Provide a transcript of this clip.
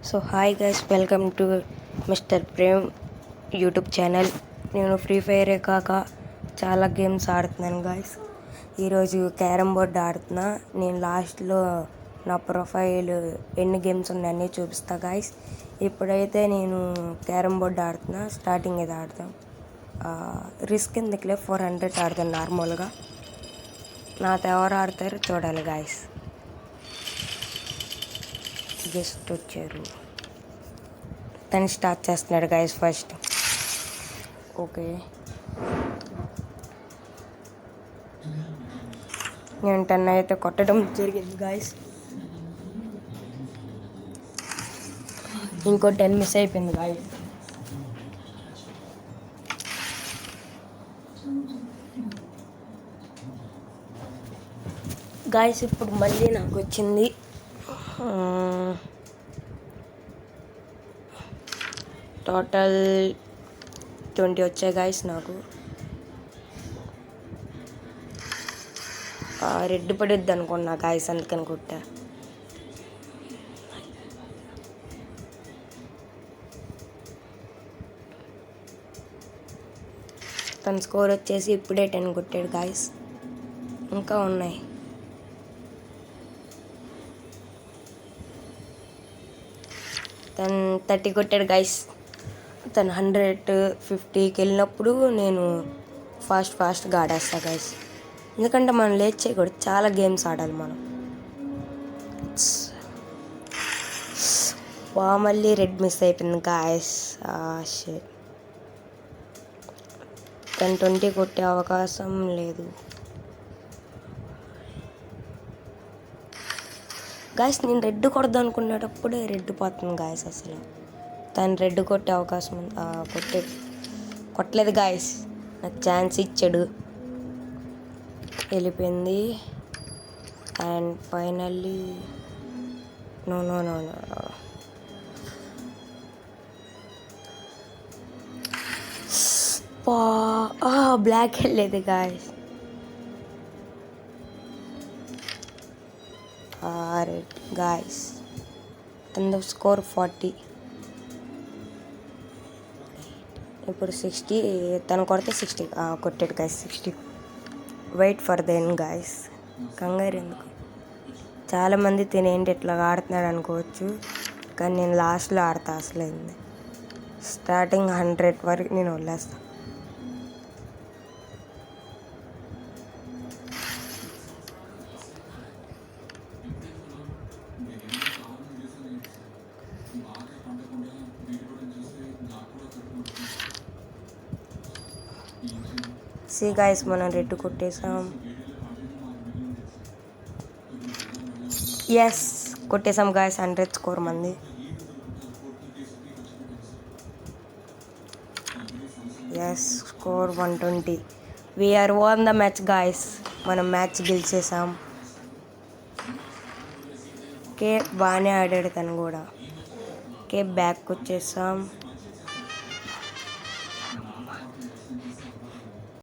So hi guys, welcome to mister Prem YouTube channel. నేను Free ఫైరే కాక చాలా గేమ్స్ ఆడుతున్నాను గాయస్. ఈరోజు క్యారమ్ బోర్డ్ ఆడుతున్నా. నేను లాస్ట్లో నా ప్రొఫైల్ ఎన్ని గేమ్స్ ఉన్నాయని చూపిస్తా గాయస్. ఇప్పుడైతే నేను క్యారమ్ బోర్డ్ ఆడుతున్నా. స్టార్టింగ్ ఇది ఆడతాం. రిస్క్ ఎందుకులే, 400 ఆడతాను నార్మల్గా. నాతో ఎవరు ఆడతారో చూడాలి గాయస్. గెస్ట్ వచ్చారు, తను స్టార్ట్ చేస్తున్నాడు గాయస్. ఫస్ట్ ఓకే, నేను 10 అయితే కొట్టడం జరిగింది గాయస్. ఇంకో 10 మిస్ అయిపోయింది గాయస్. గాయస్ ఇప్పుడు మళ్ళీ నాకు వచ్చింది టోటల్ 20 వచ్చాయి గాయస్. నాకు రెడ్ పడిద్ది అనుకున్నా గాయస్, అందుకని కొట్టా. తన స్కోర్ వచ్చేసి ఇప్పుడే 10 కొట్టాడు గాయస్. ఇంకా ఉన్నాయి. తను 30 కొట్టాడు గాయస్. తను 150కి వెళ్ళినప్పుడు నేను ఫాస్ట్గా ఆడేస్తా గాయస్. ఎందుకంటే మనం లేట్ చేయకూడదు, చాలా గేమ్స్ ఆడాలి మనం. మళ్ళీ రెడ్ మిస్ అయిపోయింది గాయస్. షిట్, 10-20 కొట్టే అవకాశం లేదు గాయస్. నేను రెడ్ కొడదాం అనుకునేటప్పుడే రెడ్ పోతుంది గాయస్. అసలు తను రెడ్ కొట్టే అవకాశం కొట్టలేదు గాయస్. నాకు ఛాన్స్ ఇచ్చాడు, వెళ్ళిపోయింది. అండ్ ఫైనల్లీ నో బ్లాక్ వెళ్ళేది గాయస్. Red guys. తన స్కోర్ 40. ఇప్పుడు 60. తను కొడితే 60 కొట్టాడు guys. 60. Wait for then guys. కంగారు ఎందుకు? చాలామంది తినేంటి ఇట్లా ఆడుతున్నాడు అనుకోవచ్చు, కానీ నేను లాస్ట్లో ఆడతా. అసలు స్టార్టింగ్ 100 వరకు నేను వదిలేస్తాను. సి గాయస్, మనం రెడ్ కొట్టేసాం. ఎస్, కొట్టేసాం గాయస్. 100 స్కోర్ మంది. Yes, score 120. We won the match guys. మనం మ్యాచ్ గెలిచేసాం. బాగానే ఆడాడు తను కూడా. బ్యాక్ వచ్చేసాం.